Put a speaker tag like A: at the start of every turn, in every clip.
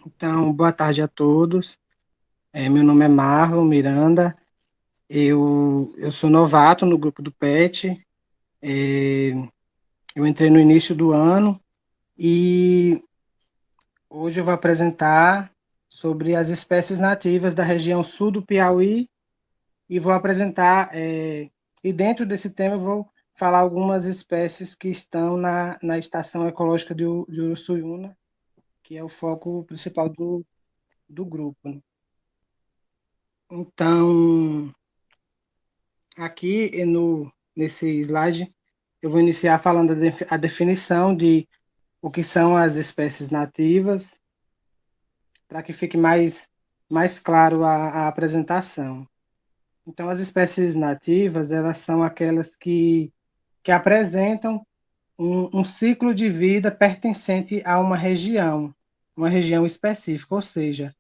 A: Então, boa tarde a todos. Meu nome é Marlon Miranda. Eu sou novato no grupo do PET. É, eu entrei no início do ano e hoje eu vou apresentar sobre as espécies nativas da região sul do Piauí e vou apresentar, e dentro desse tema eu vou falar algumas espécies que estão na estação ecológica de Uruçuiuna, que é o foco principal do grupo, né? Então, aqui nesse slide, eu vou iniciar falando a definição de o que são as espécies nativas, para que fique mais claro a apresentação. Então, as espécies nativas, elas são aquelas que apresentam um ciclo de vida pertencente a uma região específica, ou seja,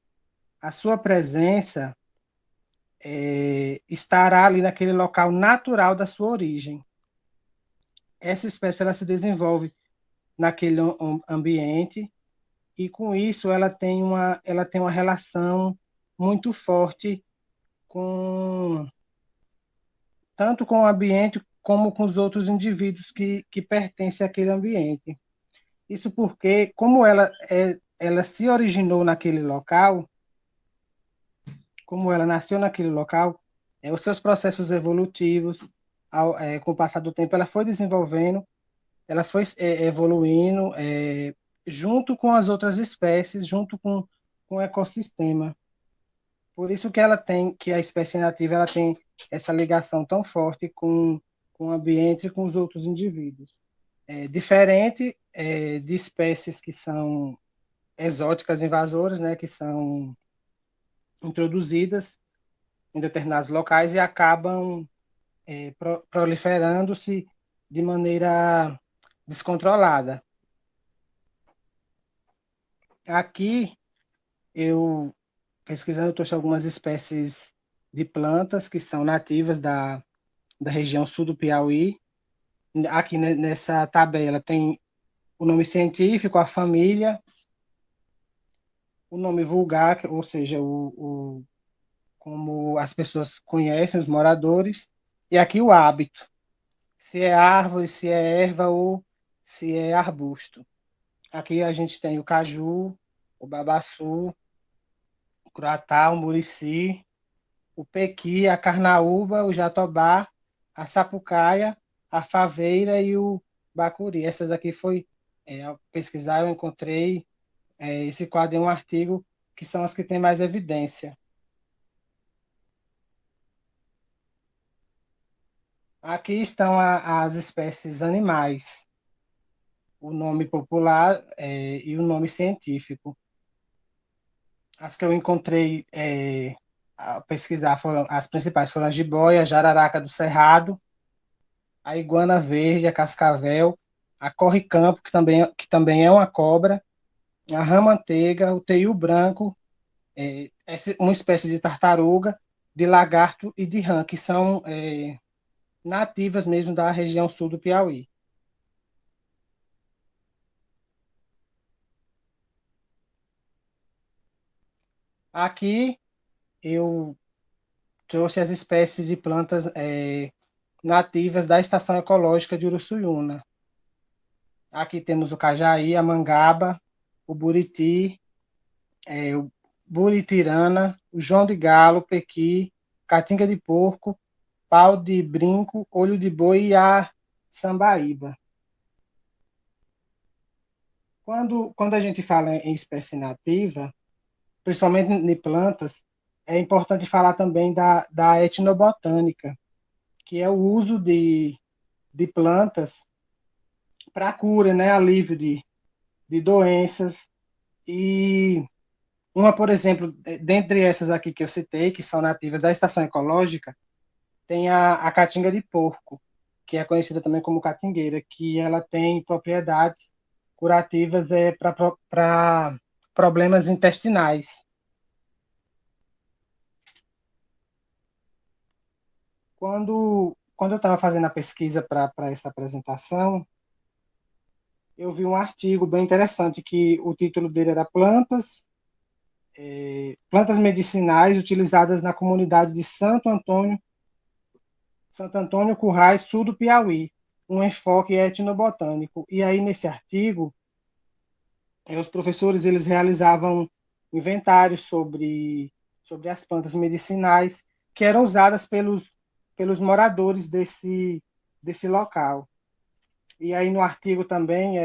A: a sua presença estará ali naquele local natural da sua origem. Essa espécie ela se desenvolve naquele ambiente e com isso ela tem uma relação muito forte com tanto com o ambiente como com os outros indivíduos que pertencem àquele ambiente. Isso porque como ela se originou naquele local, como ela nasceu naquele local, os seus processos evolutivos, com o passar do tempo, ela foi desenvolvendo, ela foi evoluindo junto com as outras espécies, junto com o ecossistema. Por isso que ela tem, que a espécie nativa ela tem essa ligação tão forte com o ambiente e com os outros indivíduos. Diferente de espécies que são exóticas invasoras, né, que são introduzidas em determinados locais e acabam proliferando-se de maneira descontrolada. Aqui eu pesquisando, eu trouxe algumas espécies de plantas que são nativas da região sul do Piauí. Aqui nessa tabela tem o nome científico, a família, o nome vulgar, ou seja, como as pessoas conhecem, os moradores, e aqui o hábito, se é árvore, se é erva ou se é arbusto. Aqui a gente tem o caju, o babaçu, o croatá, o murici, o pequi, a carnaúba, o jatobá, a sapucaia, a faveira e o bacuri. Essas daqui foi, ao pesquisar, eu encontrei esse quadro em um artigo que são as que têm mais evidência. Aqui estão as espécies animais, o nome popular e o nome científico. As que eu encontrei a pesquisar foram as principais foram a jiboia, a jararaca do cerrado, a iguana verde, a cascavel, a corre-campo, que também é uma cobra, a rã-manteiga, o teiu branco, uma espécie de tartaruga, de lagarto e de rã, que são nativas mesmo da região sul do Piauí. Aqui eu trouxe as espécies de plantas nativas da Estação Ecológica de Uruçuiuna. Aqui temos o cajaí, a mangaba, o buriti, o buritirana, o joão de galo, o pequi, catinga de porco, pau de brinco, olho de boi e a sambaíba. Quando a gente fala em espécie nativa, principalmente em plantas, é importante falar também da etnobotânica, que é o uso de plantas para cura, né, alívio de doenças. E uma, por exemplo, dentre essas aqui que eu citei, que são nativas da estação ecológica, tem a caatinga de porco, que é conhecida também como catingueira, que ela tem propriedades curativas para problemas intestinais. Quando eu estava fazendo a pesquisa para essa apresentação, eu vi um artigo bem interessante que o título dele era Plantas plantas medicinais utilizadas na comunidade de Santo Antônio Currais, sul do Piauí, um enfoque etnobotânico. E aí, nesse artigo, os professores eles realizavam inventários sobre as plantas medicinais que eram usadas pelos moradores desse local. E aí, no artigo também,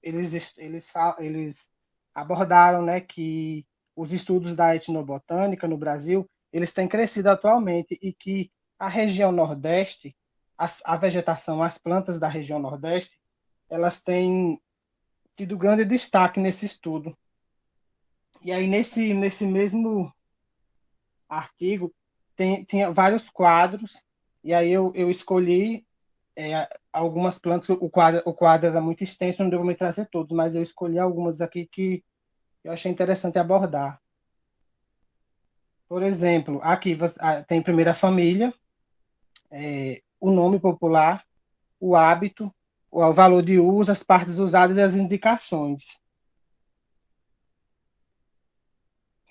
A: eles abordaram, né, que os estudos da etnobotânica no Brasil eles têm crescido atualmente e que a região Nordeste, a vegetação, as plantas da região Nordeste, elas têm tido grande destaque nesse estudo. E aí, nesse mesmo artigo, tinha vários quadros, e aí eu escolhi algumas plantas, o quadro era muito extenso, não deu para me trazer todos, mas eu escolhi algumas aqui que eu achei interessante abordar. Por exemplo, aqui tem primeiro a família, o nome popular, o hábito, o valor de uso, as partes usadas e as indicações.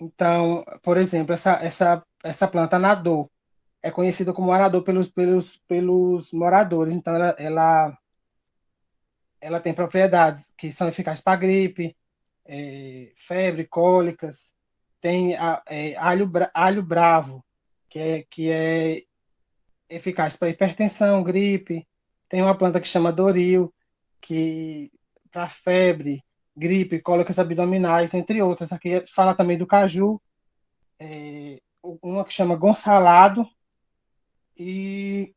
A: Então, por exemplo, essa planta anador é conhecida como anador pelos moradores. Então, ela tem propriedades que são eficazes para gripe, febre, cólicas. Tem alho bravo, que é eficaz para hipertensão, gripe. Tem uma planta que chama Doril, que para febre, gripe, cólicas abdominais, entre outras. Aqui fala também do caju, uma que chama Gonçalado e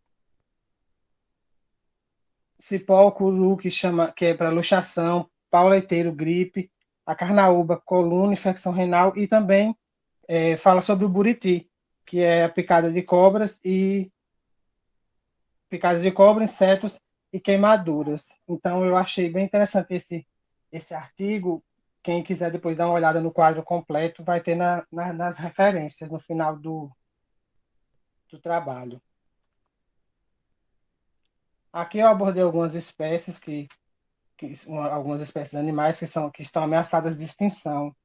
A: cipó, curu, que é para luxação, pau leiteiro, gripe, a carnaúba, coluna, infecção renal e também fala sobre o buriti, que é a picadas de cobra, insetos e queimaduras. Então, eu achei bem interessante esse artigo. Quem quiser depois dar uma olhada no quadro completo, vai ter nas referências no final do trabalho. Aqui eu abordei algumas espécies algumas espécies animais que estão ameaçadas de extinção.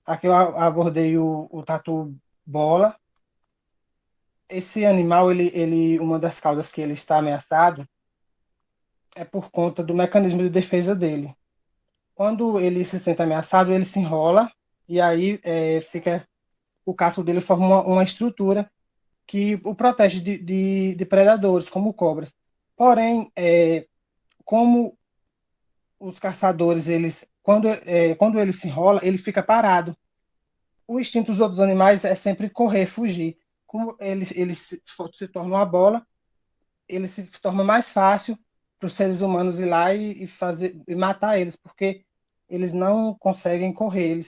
A: Aqui eu abordei o tatu-bola. Esse animal, uma das causas que ele está ameaçado é por conta do mecanismo de defesa dele. Quando ele se sente ameaçado, ele se enrola e aí o casco dele forma uma estrutura que o protege de predadores, como cobras. Porém, como os caçadores, quando ele se enrola, ele fica parado. O instinto dos outros animais é sempre correr, fugir. Como ele se torna uma bola, ele se torna mais fácil para os seres humanos ir lá e matar eles, porque eles não conseguem correr,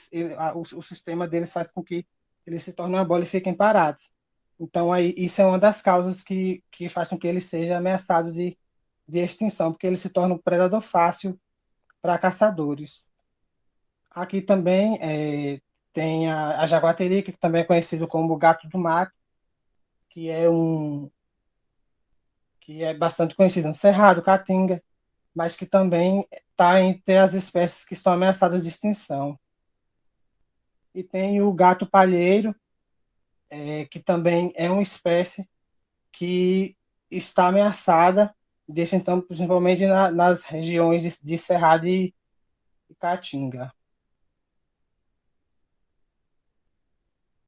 A: o sistema deles faz com que eles se tornem uma bola e fiquem parados. Então, aí, isso é uma das causas que faz com que ele seja ameaçado de extinção, porque ele se torna um predador fácil para caçadores. Aqui também tem a jaguatirica, que também é conhecido como gato do mato, que é que é bastante conhecido no Cerrado, Caatinga, mas que também está entre as espécies que estão ameaçadas de extinção. E tem o gato palheiro, que também é uma espécie que está ameaçada de extinção, principalmente nas regiões de Cerrado e Caatinga.